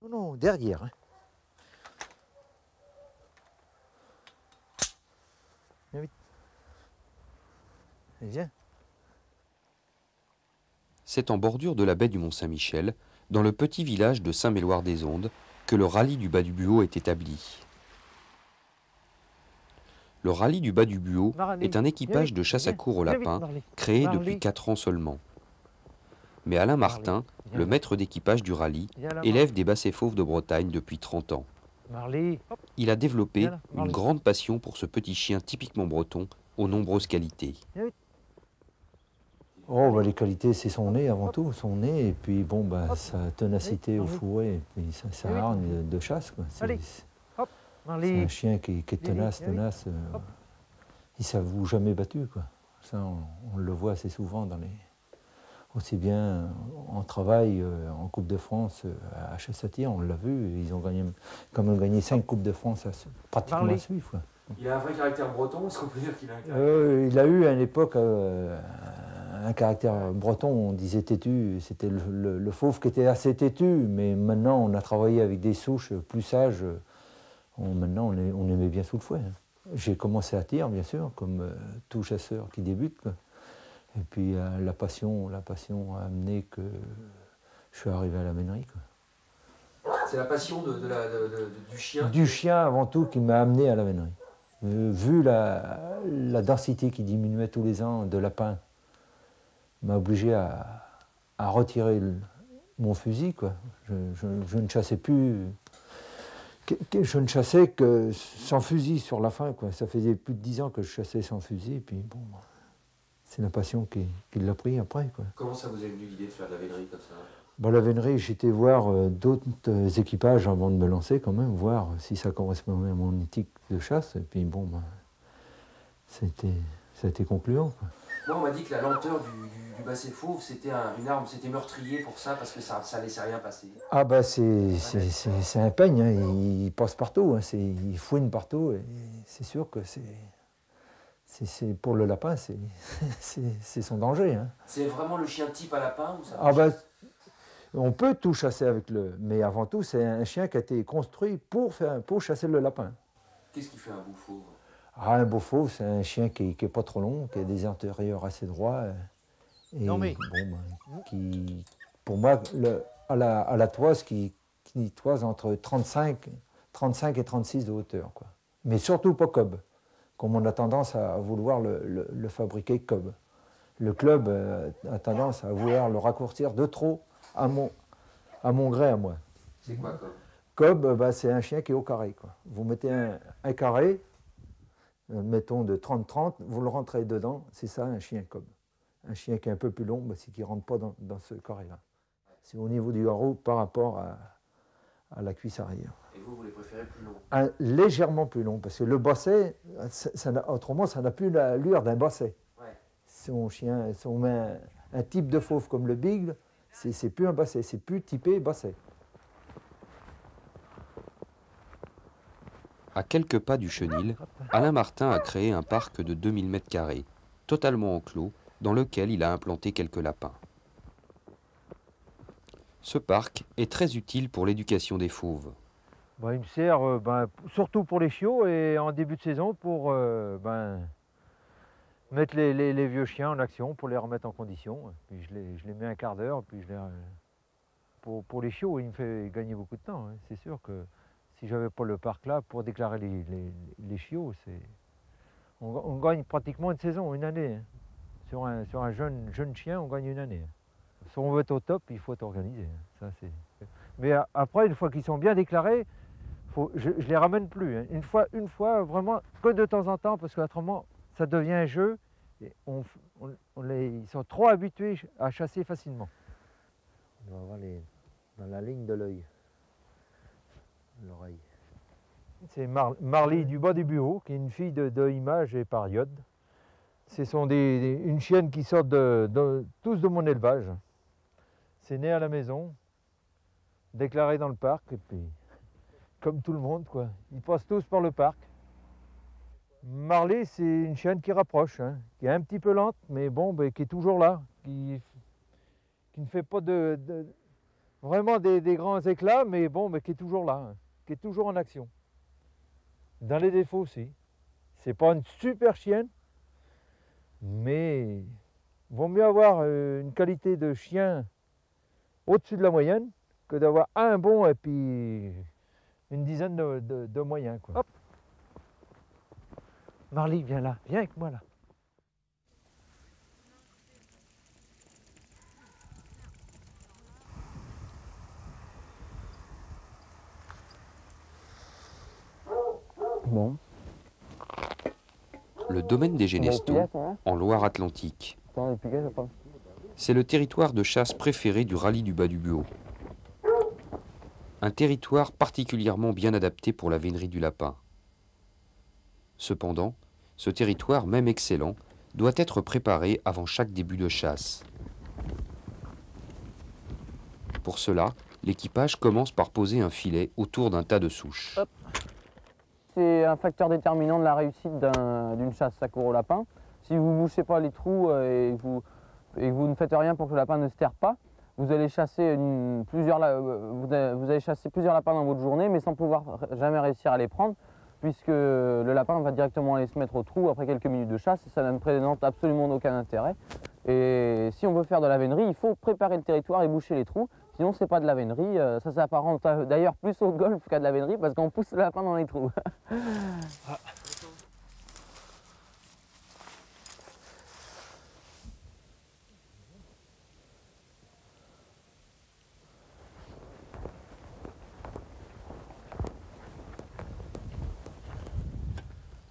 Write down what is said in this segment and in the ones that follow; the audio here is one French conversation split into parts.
Non, derrière. Hein. Viens vite. Viens. C'est en bordure de la baie du Mont-Saint-Michel, dans le petit village de Saint-Méloire-des-Ondes, que le rallye du Bas du Buot est établi. Le rallye du Bas du Buot est un équipage de chasse à courre au lapin créé depuis 4 ans seulement. Mais Alain Martin, le maître d'équipage du rallye, élève des bassets fauves de Bretagne depuis 30 ans. Il a développé une grande passion pour ce petit chien typiquement breton aux nombreuses qualités. Oh, bah, les qualités, c'est son nez avant tout, son nez, et puis bon, bah, sa ténacité au fourré, et puis sa hargne de chasse. C'est un chien qui est tenace. Il ne s'avoue jamais battu, quoi. Ça, on le voit assez souvent dans les... Aussi bien en travail, en Coupe de France, à Chassatier, on l'a vu, ils ont quand même gagné 5 Coupes de France pratiquement à suivre. Quoi. Il a un vrai caractère breton, est-ce qu'on peut dire qu'il a un caractère il a eu à une époque un caractère breton, on disait têtu, c'était le fauve qui était assez têtu, mais maintenant on a travaillé avec des souches plus sages, maintenant on aimait bien sous le fouet. Hein. J'ai commencé à tir, bien sûr, comme tout chasseur qui débute. Quoi. Et puis la passion a amené que je suis arrivé à la vénerie. C'est la passion du chien? Du chien avant tout qui m'a amené à la vénerie. Vu la densité qui diminuait tous les ans de lapins, m'a obligé à retirer mon fusil. Quoi. Je ne chassais plus... Je ne chassais que sans fusil sur la fin. Quoi. Ça faisait plus de 10 ans que je chassais sans fusil. Et puis, bon, c'est la passion qui l'a pris après. Quoi. Comment ça vous est venu l'idée de faire de la vénerie comme ça? La vénerie, j'étais voir d'autres équipages avant de me lancer quand même, voir si ça correspondait à mon éthique de chasse. Et puis bon, ça a été concluant. Quoi. Moi, on m'a dit que la lenteur du basset fauve, c'était une arme, c'était meurtrier pour ça, parce que ça laissait rien passer. Ah bah c'est un peigne, hein, il passe partout, hein, il fouine partout, et c'est sûr que pour le lapin, c'est son danger. Hein. C'est vraiment le chien type à lapin ou ça? Ah bah, on peut tout chasser avec mais avant tout, c'est un chien qui a été construit pour chasser le lapin. Qu'est-ce qui fait un beau fauve? Ah, un beau fauve, c'est un chien qui n'est pas trop long, qui a des antérieurs assez droits. Et qui, pour moi, à la toise, qui toise entre 35 et 36 de hauteur. Quoi. Mais surtout pas cob, comme on a tendance à vouloir le fabriquer cob. Le club a tendance à vouloir le raccourcir de trop à mon gré à moi. C'est quoi cob? Cob, c'est un chien qui est au carré. Quoi. Vous mettez un carré, mettons de 30-30, vous le rentrez dedans, c'est ça un chien cob. Un chien qui est un peu plus long, c'est qu'il ne rentre pas dans ce carré-là. C'est au niveau du garrot par rapport à la cuisse arrière. Et vous les préférez plus longs? Légèrement plus long, parce que le basset, autrement, ça n'a plus l'allure d'un basset. Ouais. Son chien, si on met un type de fauve comme le bigle, c'est plus un basset, c'est plus typé basset. À quelques pas du chenil, Alain Martin a créé un parc de 2000 m², totalement enclos, dans lequel il a implanté quelques lapins. Ce parc est très utile pour l'éducation des fauves. Il me sert surtout pour les chiots et en début de saison pour mettre les vieux chiens en action, pour les remettre en condition. Puis je les mets un quart d'heure, puis pour les chiots, il me fait gagner beaucoup de temps. Hein. C'est sûr que si je n'avais pas le parc là, pour déclarer les chiots, on gagne pratiquement une saison, une année. Hein. Sur un jeune chien, on gagne une année. Si on veut être au top, il faut être organisé. Ça, mais après, une fois qu'ils sont bien déclarés, je ne les ramène plus. Hein. Une fois, vraiment, que de temps en temps, parce qu'autrement, ça devient un jeu. Et ils sont trop habitués à chasser facilement. On doit avoir dans la ligne de l'œil, l'oreille. C'est Marly du bas du bureau, qui est une fille de Image et Pariode. Ce sont une chienne qui sort tous de mon élevage. C'est né à la maison, déclaré dans le parc, et puis comme tout le monde, quoi. Ils passent tous par le parc. Marly, c'est une chienne qui rapproche, hein, qui est un petit peu lente, mais bon, qui est toujours là, qui ne fait pas vraiment des grands éclats, mais bon, qui est toujours là, hein, qui est toujours en action. Dans les défauts aussi. C'est pas une super chienne, mais vaut mieux avoir une qualité de chien au-dessus de la moyenne que d'avoir un bon et puis une dizaine de moyens, quoi. Hop. Marly, viens là, viens avec moi là. Bon. Le domaine des Génestos, en Loire-Atlantique. C'est le territoire de chasse préféré du rallye du Bas du Buau. Un territoire particulièrement bien adapté pour la vénerie du lapin. Cependant, ce territoire, même excellent, doit être préparé avant chaque début de chasse. Pour cela, l'équipage commence par poser un filet autour d'un tas de souches. C'est un facteur déterminant de la réussite d'une chasse à court au lapin. Si vous ne bouchez pas les trous et que vous ne faites rien pour que le lapin ne se terre pas, vous allez chasser plusieurs lapins dans votre journée, mais sans pouvoir jamais réussir à les prendre, puisque le lapin va directement aller se mettre au trou après quelques minutes de chasse, et ça ne présente absolument aucun intérêt. Et si on veut faire de la vénerie, il faut préparer le territoire et boucher les trous, sinon c'est pas de la vénerie. Ça s'apparente d'ailleurs plus au golf qu'à de la vénerie, parce qu'on pousse le lapin dans les trous.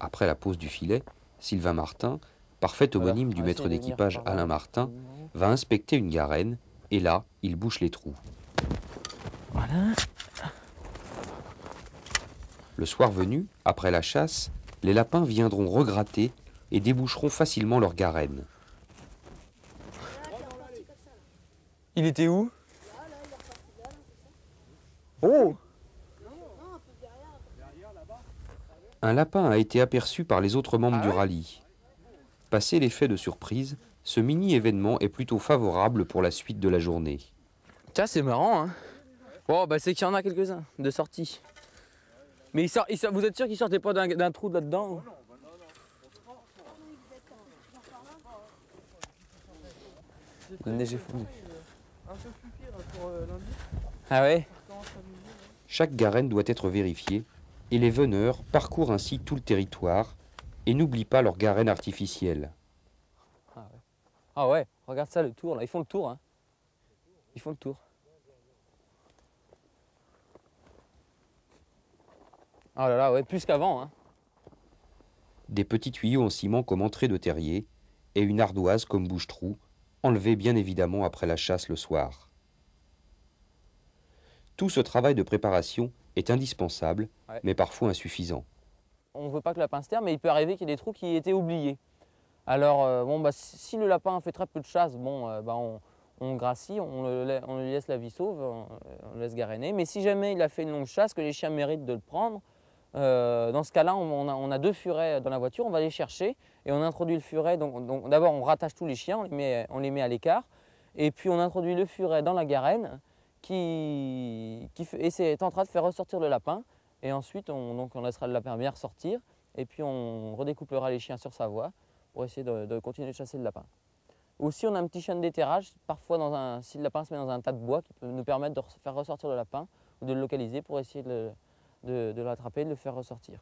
Après la pose du filet, Sylvain Martin, parfait homonyme du maître d'équipage Alain Martin, va inspecter une garenne et là, il bouche les trous. Voilà. Le soir venu, après la chasse, les lapins viendront regratter et déboucheront facilement leur garenne. Il était où? Oh! Un lapin a été aperçu par les autres membres du rallye. Passé l'effet de surprise, ce mini-événement est plutôt favorable pour la suite de la journée. Tiens, c'est marrant, hein. Bon, bah c'est qu'il y en a quelques-uns de sortie. Mais vous êtes sûr qu'ils sortaient pas d'un trou là-dedans? La neige est fondue. Ah ouais? Chaque garenne doit être vérifiée et les veneurs parcourent ainsi tout le territoire et n'oublient pas leur garenne artificielle. Ah ouais, regarde ça, le tour là, ils font le tour, hein. Ils font le tour. Ah là là, ouais, plus qu'avant, hein. Des petits tuyaux en ciment comme entrée de terrier et une ardoise comme bouche-trou, enlevée bien évidemment après la chasse le soir. Tout ce travail de préparation est indispensable, mais parfois insuffisant. On ne veut pas que le lapin se terre, mais il peut arriver qu'il y ait des trous qui aient été oubliés. Alors, si le lapin fait très peu de chasse, on gracie, on lui laisse la vie sauve, on le laisse garenner. Mais si jamais il a fait une longue chasse, que les chiens méritent de le prendre, dans ce cas-là, on a 2 furets dans la voiture, on va les chercher et on introduit le furet. Donc d'abord, on rattache tous les chiens, on les met à l'écart. Et puis on introduit le furet dans la garenne et tentera de faire ressortir le lapin. Et ensuite, on laissera le lapin bien ressortir. Et puis on redécoupera les chiens sur sa voie pour essayer de continuer de chasser le lapin. Aussi, on a un petit chien de déterrage, parfois si le lapin se met dans un tas de bois, qui peut nous permettre de faire ressortir le lapin ou de le localiser pour essayer de l'attraper et de le faire ressortir.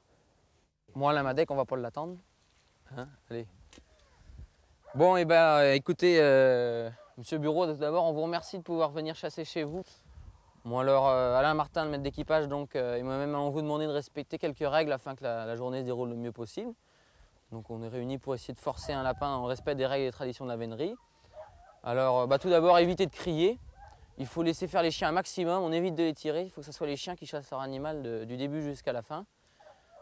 Moi, la Madec, on va pas l'attendre. Hein, allez. Bon, et écoutez, Monsieur Bureau, d'abord, on vous remercie de pouvoir venir chasser chez vous. Bon, alors, Alain Martin, le maître d'équipage, donc, il m'a même vous demandé de respecter quelques règles afin que la journée se déroule le mieux possible. Donc, on est réunis pour essayer de forcer un lapin en respect des règles et des traditions de la vénerie. Alors, tout d'abord, éviter de crier. Il faut laisser faire les chiens un maximum, on évite de les tirer. Il faut que ce soit les chiens qui chassent leur animal du début jusqu'à la fin.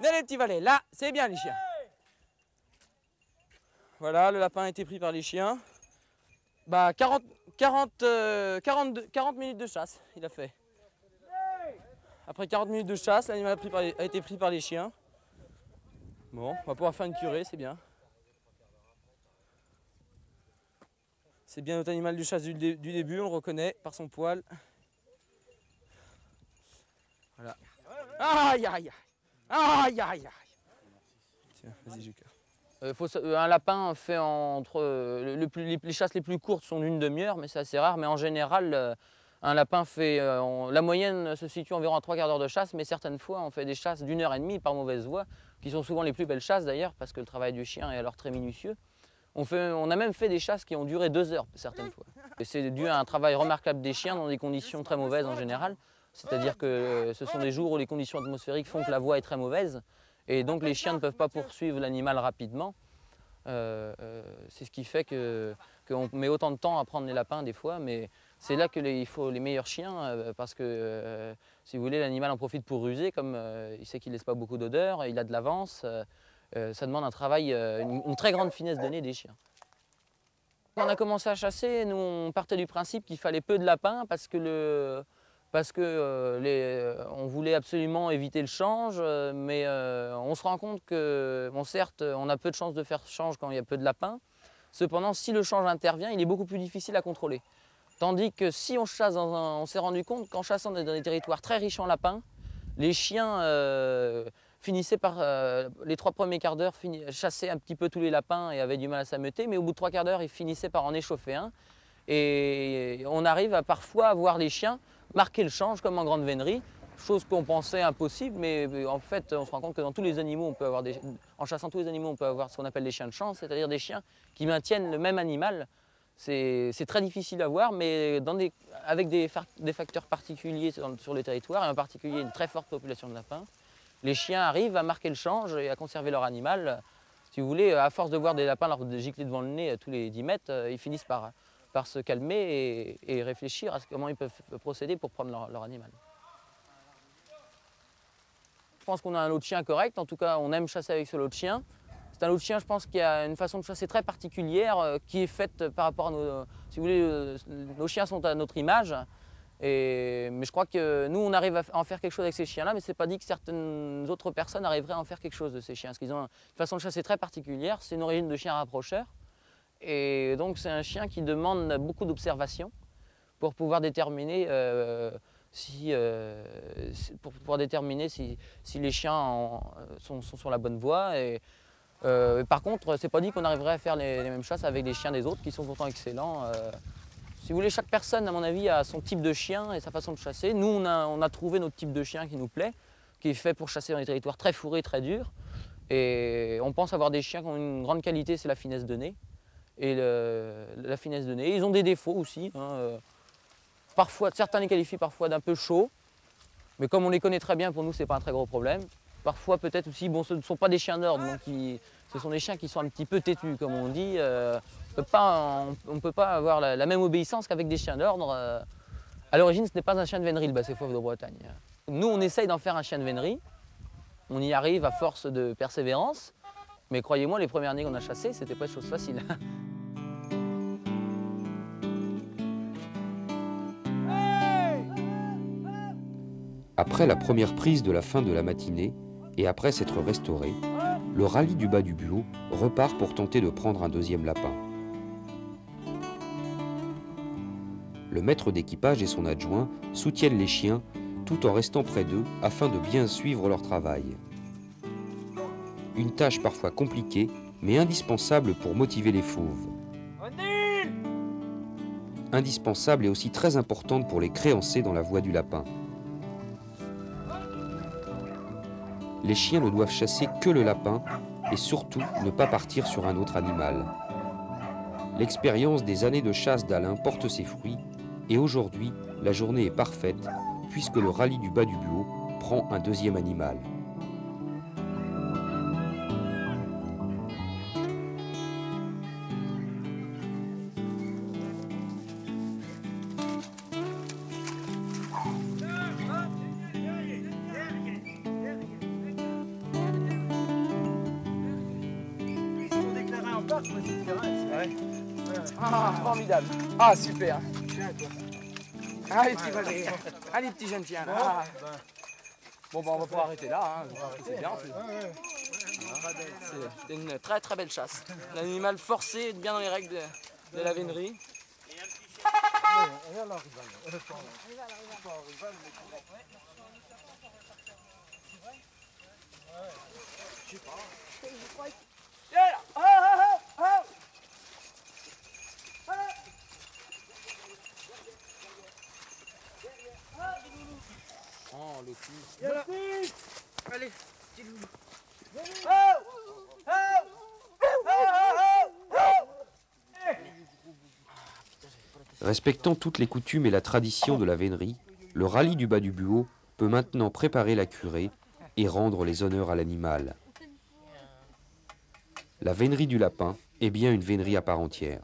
Venez les petits valets, là, c'est bien les chiens. Voilà, le lapin a été pris par les chiens. Bah 40 minutes de chasse, il a fait. Après 40 minutes de chasse, l'animal a été pris par les chiens. Bon, on va pouvoir faire une curée, c'est bien. C'est bien notre animal de chasse du début, on le reconnaît par son poil. Voilà. Aïe, aïe, aïe. Aïe, aïe, aïe. Tiens, vas-y, Juka. Un lapin fait entre... les chasses les plus courtes sont d'une demi-heure, mais c'est assez rare. Mais en général, un lapin fait... la moyenne se situe environ à 3 quarts d'heure de chasse, mais certaines fois, on fait des chasses d'1h30 par mauvaise voie, qui sont souvent les plus belles chasses d'ailleurs, parce que le travail du chien est alors très minutieux. On a même fait des chasses qui ont duré 2 heures certaines fois. C'est dû à un travail remarquable des chiens dans des conditions très mauvaises en général. C'est-à-dire que ce sont des jours où les conditions atmosphériques font que la voie est très mauvaise. Et donc les chiens ne peuvent pas poursuivre l'animal rapidement. C'est ce qui fait qu'on met autant de temps à prendre les lapins des fois. Mais c'est là qu'il faut les meilleurs chiens parce que, si vous voulez, l'animal en profite pour ruser. Comme il sait qu'il ne laisse pas beaucoup d'odeur, il a de l'avance. Ça demande un travail, une très grande finesse de nez des chiens. Quand on a commencé à chasser, nous on partait du principe qu'il fallait peu de lapins parce que on voulait absolument éviter le change, mais on se rend compte que, bon, certes, on a peu de chances de faire change quand il y a peu de lapins. Cependant, si le change intervient, il est beaucoup plus difficile à contrôler. Tandis que si on chasse on s'est rendu compte qu'en chassant dans des territoires très riches en lapins, les chiens finissaient par, les 3 premiers quarts d'heure, chasser un petit peu tous les lapins et avaient du mal à s'ameuter, mais au bout de 3 quarts d'heure, ils finissaient par en échauffer un. Et on arrive à parfois voir les chiens marquer le change comme en grande vénerie, chose qu'on pensait impossible, mais en fait, on se rend compte que dans tous les animaux, en chassant tous les animaux, on peut avoir ce qu'on appelle des chiens de chance, c'est-à-dire des chiens qui maintiennent le même animal. C'est très difficile à voir, mais avec des facteurs particuliers sur le territoire, et en particulier une très forte population de lapins, les chiens arrivent à marquer le change et à conserver leur animal. Si vous voulez, à force de voir des lapins leur gicler devant le nez tous les 10 mètres, ils finissent par se calmer et réfléchir à comment ils peuvent procéder pour prendre leur animal. Je pense qu'on a un lot de chien correct, en tout cas on aime chasser avec ce lot de chien. C'est un lot de chien, je pense, qui a une façon de chasser très particulière, qui est faite par rapport à nos... Si vous voulez, nos chiens sont à notre image. Mais je crois que nous, on arrive à en faire quelque chose avec ces chiens-là, mais ce n'est pas dit que certaines autres personnes arriveraient à en faire quelque chose de ces chiens. Parce qu'ils ont une façon de chasser très particulière, c'est une origine de chien rapprocheur. Et donc c'est un chien qui demande beaucoup d'observation pour pouvoir déterminer si les chiens sont sur la bonne voie. Par contre, c'est pas dit qu'on arriverait à faire les mêmes chasses avec les chiens des autres qui sont pourtant excellents. Si vous voulez, chaque personne, à mon avis, a son type de chien et sa façon de chasser. Nous, on a trouvé notre type de chien qui nous plaît, qui est fait pour chasser dans des territoires très fourrés, très durs. Et on pense avoir des chiens qui ont une grande qualité, c'est la finesse de nez. Et la finesse de nez. Ils ont des défauts aussi. Parfois, certains les qualifient parfois d'un peu chauds, mais comme on les connaît très bien, pour nous, c'est pas un très gros problème. Parfois, peut-être aussi, bon, ce ne sont pas des chiens d'ordre, donc ce sont des chiens qui sont un petit peu têtus, comme on dit. On ne peut pas avoir la même obéissance qu'avec des chiens d'ordre. À l'origine, ce n'est pas un chien de vénerie, le basset fauve de Bretagne. Nous, on essaye d'en faire un chien de vénerie. On y arrive à force de persévérance. Mais croyez-moi, les premières années qu'on a chassées, c'était pas une chose facile. Après la première prise de la fin de la matinée, et après s'être restauré, le rallye du bas du Buau repart pour tenter de prendre un deuxième lapin. Le maître d'équipage et son adjoint soutiennent les chiens tout en restant près d'eux afin de bien suivre leur travail. Une tâche parfois compliquée, mais indispensable pour motiver les fauves. Indispensable et aussi très importante pour les créancer dans la voie du lapin. Les chiens ne doivent chasser que le lapin et surtout ne pas partir sur un autre animal. L'expérience des années de chasse d'Alain porte ses fruits et aujourd'hui, la journée est parfaite puisque le rallye du bas du Buau prend un deuxième animal. Ah, formidable. Ah, super. Ah, les petits voisins. Ah, les petits jeunes chiens. Là. Bon, bah, on va pouvoir arrêter là. Hein. C'est bien. C'est une très très belle chasse. Un animal forcé, bien dans les règles de la vénerie. Oh, le fils. Allez, petit loulou. Respectant toutes les coutumes et la tradition de la vénerie, le rallye du Bas du Buau peut maintenant préparer la curée et rendre les honneurs à l'animal. La vénerie du lapin est bien une vénerie à part entière.